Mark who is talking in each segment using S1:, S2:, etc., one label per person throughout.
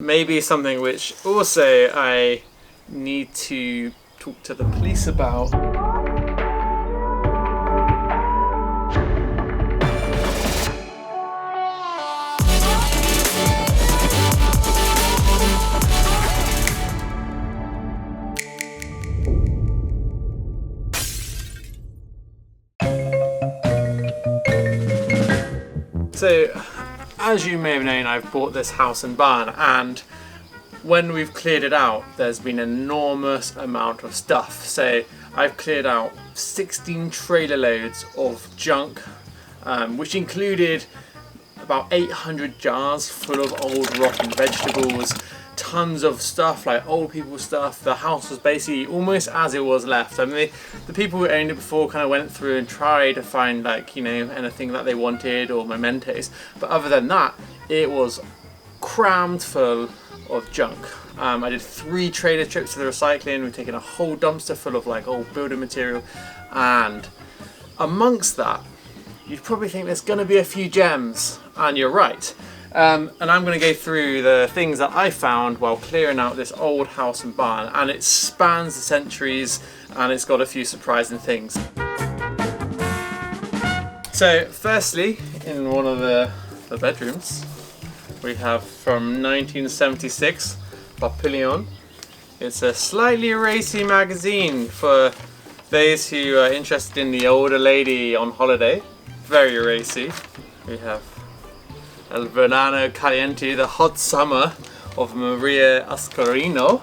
S1: Maybe something which also I need to talk to the police about. So, as you may have known, I've bought this house and barn, and when we've cleared it out, there's been an enormous amount of stuff. So I've cleared out 16 trailer loads of junk, which included about 800 jars full of old rotten vegetables, tons of stuff, like old people stuff. The house was basically almost as it was left. I mean, the people who owned it before kind of went through and tried to find, like, you know, anything that they wanted or mementos. But other than that, it was crammed full of junk. I did 3 trailer trips to the recycling. We've taken a whole dumpster full of like old building material, and amongst that, you'd probably think there's going to be a few gems, and you're right. And I'm going to go through the things that I found while clearing out this old house and barn, and it spans the centuries, and it's got a few surprising things. So firstly, in one of the bedrooms, we have from 1976, Papillon. It's a slightly racy magazine for those who are interested in the older lady on holiday. Very racy. We have El Verano Caliente, the hot summer of Maria Ascarino.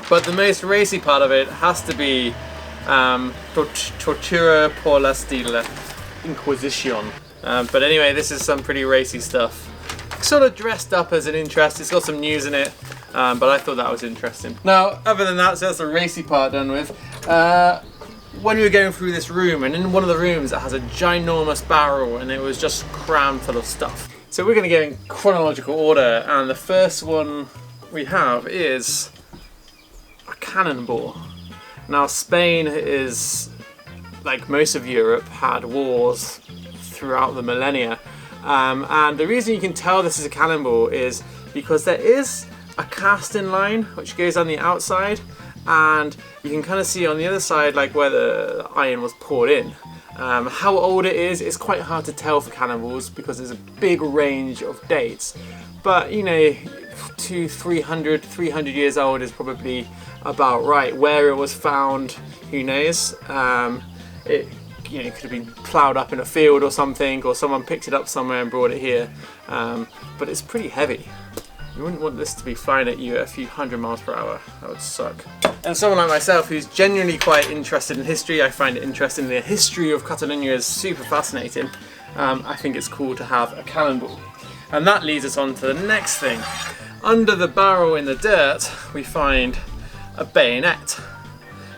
S1: But the most racy part of it has to be Tortura por la Stila Inquisition. But anyway, this is some pretty racy stuff. Sort of dressed up as an interest. It's got some news in it, but I thought that was interesting. Now, other than that, so that's the racy part done with. When we were going through this room, and in one of the rooms it has a ginormous barrel, and it was just crammed full of stuff. So we're going to go in chronological order, and the first one we have is a cannonball. Now, Spain is, like most of Europe, had wars throughout the millennia. And the reason you can tell this is a cannonball is because there is a casting line which goes on the outside, and you can kind of see on the other side like where the iron was poured in. How old it is, it's quite hard to tell for cannonballs because there's a big range of dates. But you know, 300 years old is probably about right. Where it was found, who knows? You know, it could have been ploughed up in a field or something, or someone picked it up somewhere and brought it here. But it's pretty heavy. You wouldn't want this to be flying at you at a few 100 miles per hour. That would suck. And someone like myself who's genuinely quite interested in history, I find it interesting. The history of Catalunya is super fascinating. I think it's cool to have a cannonball. And that leads us on to the next thing. Under the barrel in the dirt, we find a bayonet.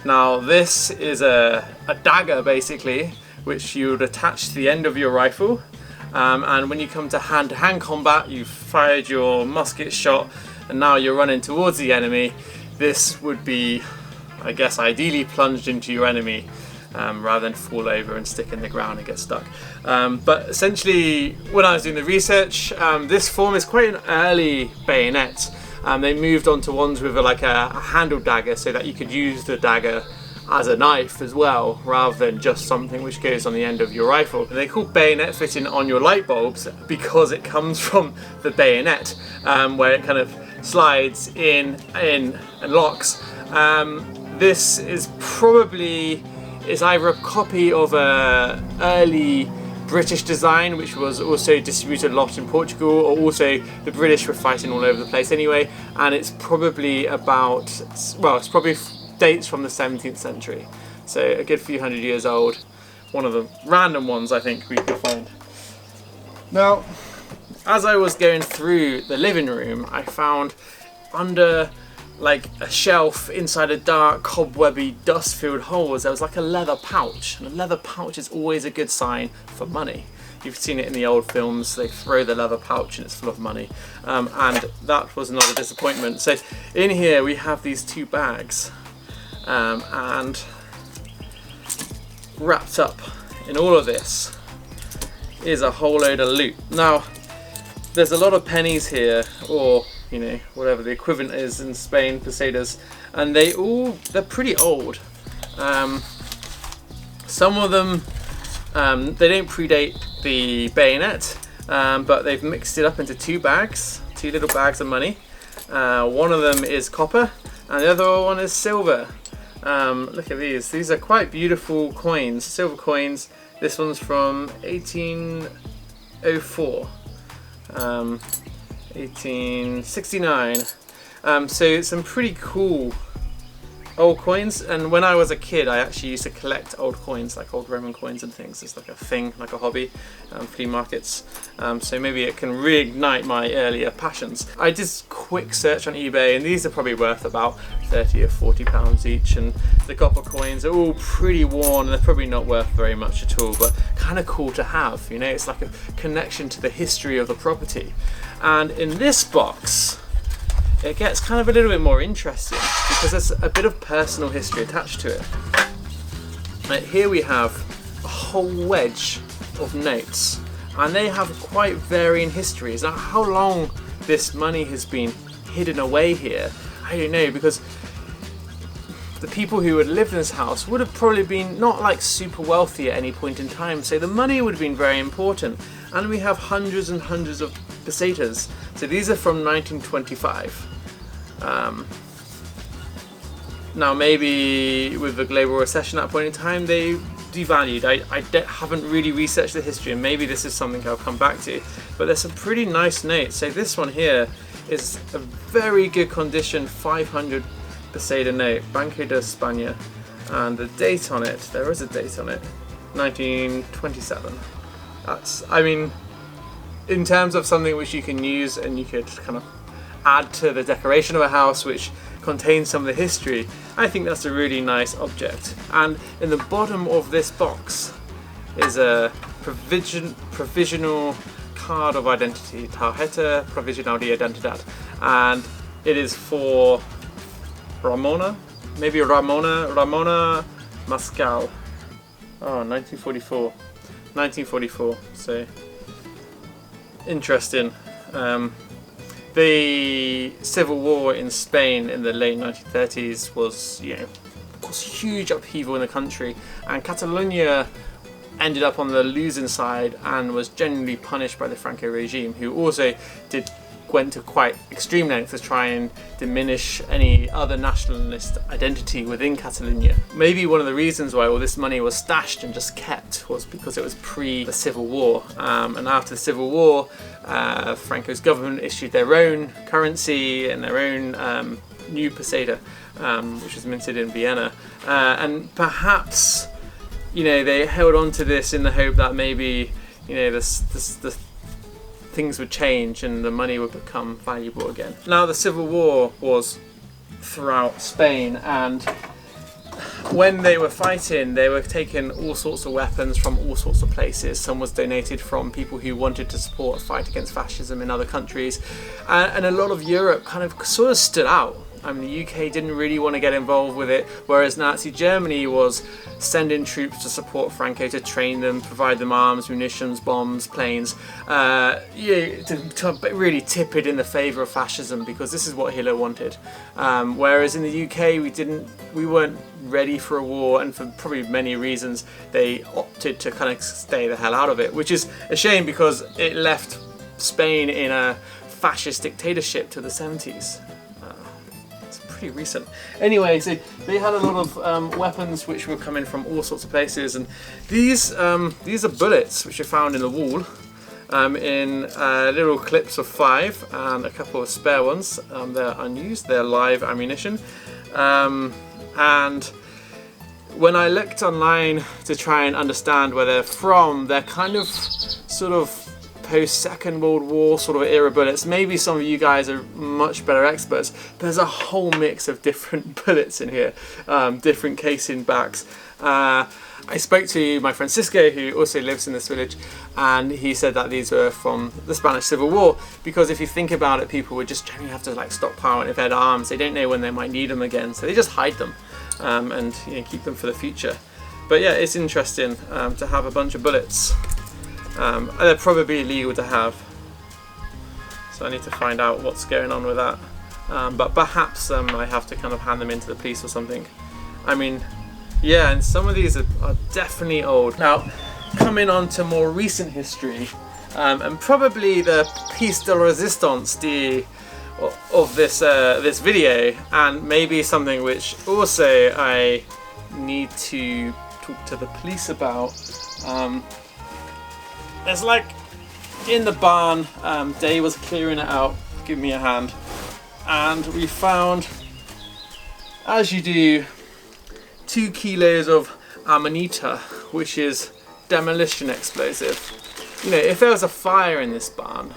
S1: Now, this is a dagger, basically, which you would attach to the end of your rifle. And when you come to hand-to-hand combat, you've fired your musket shot, and now you're running towards the enemy. This would be, I guess, ideally plunged into your enemy, rather than fall over and stick in the ground and get stuck. But essentially, when I was doing the research, this form is quite an early bayonet. They moved on to ones with a handled dagger, so that you could use the dagger as a knife as well, rather than just something which goes on the end of your rifle. They call bayonet fitting on your light bulbs because it comes from the bayonet, where it kind of slides in and locks. This is probably either a copy of a early British design, which was also distributed a lot in Portugal, or also the British were fighting all over the place anyway, and it's probably it's probably dates from the 17th century, so a good few 100 years old. One of the random ones I think we could find. Now, as I was going through the living room, I found under like a shelf inside a dark, cobwebby, dust-filled holes, there was like a leather pouch, and a leather pouch is always a good sign for money. You've seen it in the old films, they throw the leather pouch and it's full of money, and that was not a disappointment. So in here we have these 2 bags, and wrapped up in all of this is a whole load of loot. Now, there's a lot of pennies here, or you know, whatever the equivalent is in Spain, pesetas, and they're pretty old. Some of them, they don't predate the bayonet, but they've mixed it up into two little bags of money. One of them is copper and the other one is silver. Look at these are quite beautiful coins, silver coins. This one's from 1804, 1869. So some pretty cool old coins, and when I was a kid I actually used to collect old coins, like old Roman coins and things. It's like a thing, like a hobby, flea markets. So maybe it can reignite my earlier passions. I did a quick search on eBay and these are probably worth about 30 or 40 pounds each, and the copper coins are all pretty worn and they're probably not worth very much at all, but kind of cool to have, you know. It's like a connection to the history of the property. And in this box it gets kind of a little bit more interesting because there's a bit of personal history attached to it. Right, here we have a whole wedge of notes, and they have quite varying histories. Now, how long this money has been hidden away here, I don't know, because the people who had lived in this house would have probably been not like super wealthy at any point in time, so the money would have been very important. And we have hundreds and hundreds of pesetas. So these are from 1925. Now maybe with the global recession at that point in time they devalued. I haven't really researched the history, and maybe this is something I'll come back to, but there's some pretty nice notes. So this one here is a very good condition 500 peseta note, Banco de España, and the date on it, there is a date on it, 1927. That's, I mean, in terms of something which you can use and you could kind of add to the decoration of a house which contains some of the history, I think that's a really nice object. And in the bottom of this box is a provisional card of identity, tarjeta provisional de identidad, and it is for Ramona Mascal. Oh, 1944, so interesting. The civil war in Spain in the late 1930s was, you know, caused huge upheaval in the country, and Catalunya ended up on the losing side and was generally punished by the Franco regime, who also went to quite extreme lengths to try and diminish any other nationalist identity within Catalunya. Maybe one of the reasons why all this money was stashed and just kept was because it was pre the Civil War, and after the Civil War Franco's government issued their own currency and their own new peseta, which was minted in Vienna, and perhaps, you know, they held on to this in the hope that maybe, you know, the things would change and the money would become valuable again. Now, the Civil War was throughout Spain, and when they were fighting, they were taking all sorts of weapons from all sorts of places. Some was donated from people who wanted to support a fight against fascism in other countries, and a lot of Europe kind of sort of stood out. I mean, the UK didn't really want to get involved with it, whereas Nazi Germany was sending troops to support Franco, to train them, provide them arms, munitions, bombs, planes, to really tip it in the favour of fascism, because this is what Hitler wanted. Whereas in the UK, we weren't ready for a war, and for probably many reasons, they opted to kind of stay the hell out of it, which is a shame because it left Spain in a fascist dictatorship to the 70s. Pretty recent. Anyway, so they had a lot of weapons which were coming from all sorts of places, and these are bullets which are found in the wall, in little clips of 5 and a couple of spare ones. They're unused, they're live ammunition, and when I looked online to try and understand where they're from, they're kind of sort of post-Second World War sort of era bullets. Maybe some of you guys are much better experts. There's a whole mix of different bullets in here, different casing backs. I spoke to my friend Cisco, who also lives in this village, and he said that these were from the Spanish Civil War, because if you think about it, people would just generally have to like stockpile, and if they had arms, they don't know when they might need them again, so they just hide them, and, you know, keep them for the future. But yeah, it's interesting to have a bunch of bullets. They're probably illegal to have. So I need to find out what's going on with that. But perhaps I have to kind of hand them into the police or something. I mean, yeah, and some of these are definitely old. Now, coming on to more recent history, and probably the piece de resistance of this this video, and maybe something which also I need to talk to the police about. There's like in the barn, Day was clearing it out, give me a hand, and we found, as you do, 2 kilos of amanita, which is demolition explosive. You know, if there was a fire in this barn,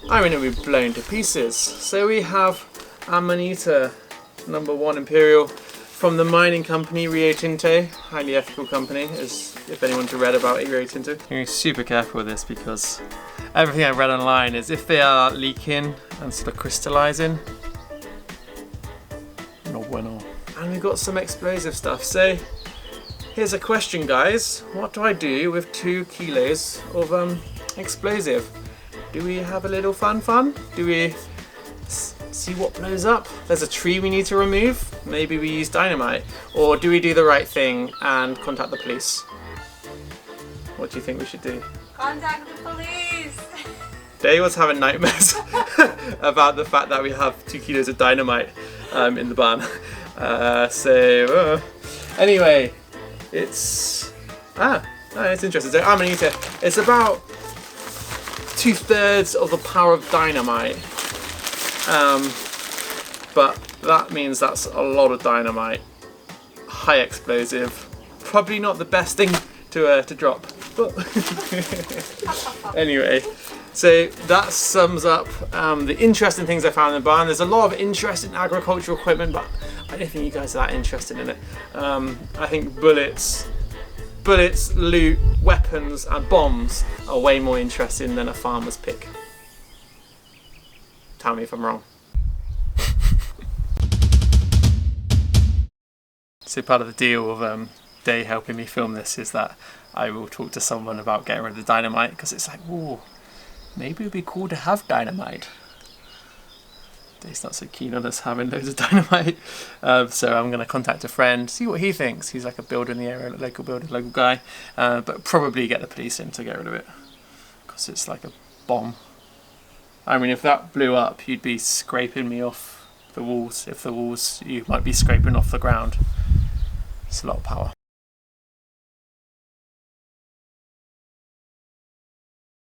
S1: I mean, it would be blown to pieces. So we have amanita #1 Imperial from the mining company Rio Tinto, highly ethical company, as if anyone's read about Rio Tinto. You're super careful with this because everything I've read online is if they are leaking and sort of crystallizing, no bueno. And we've got some explosive stuff. So here's a question, guys. What do I do with 2 kilos of explosive? Do we have a little fun? Do we see what blows up? There's a tree we need to remove. Maybe we use dynamite. Or do we do the right thing and contact the police? What do you think we should do?
S2: Contact the police!
S1: Day was having nightmares about the fact that we have 2 kilos of dynamite in the barn. Anyway, it's interesting. So amanita, it's about 2/3 of the power of dynamite, but that means that's a lot of dynamite, high explosive, probably not the best thing to drop. But anyway, so that sums up the interesting things I found in the barn. There's a lot of interesting agricultural equipment, but I don't think you guys are that interested in it. I think bullets, loot, weapons and bombs are way more interesting than a farmer's pick. Tell me if I'm wrong. So part of the deal of Day helping me film this is that I will talk to someone about getting rid of the dynamite, because it's like, whoa, maybe it'd be cool to have dynamite. Day's not so keen on us having loads of dynamite, so I'm going to contact a friend, see what he thinks. He's like a builder in the area, a local builder, local guy, but probably get the police in to get rid of it, because it's like a bomb. I mean, if that blew up, you'd be scraping me off the walls. If the walls, you might be scraping off the ground. It's a lot of power.